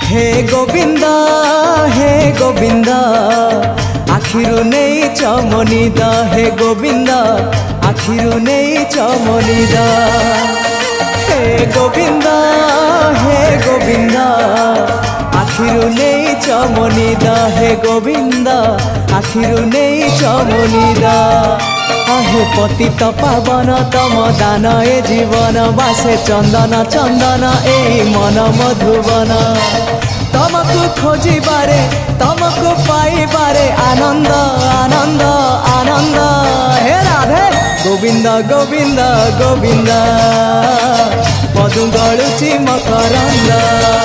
हे गोविंद आखिरु नहीं चमनिदा हे गोविंद आखिरु नहीं चमनिदा हे गोविंद आखिरु नहीं चमनिदा हे गोविंद आखिरु नहीं चमनिदा हे पतित पावन तम दान ए जीवन बासे चंदन चंदन ए मन मधुबन तमको खोजिबारे तमको पाइबारे आनंद आनंद आनंद हे राधे गोविंद गोविंद गोविंद पदु गलुची मकरंद।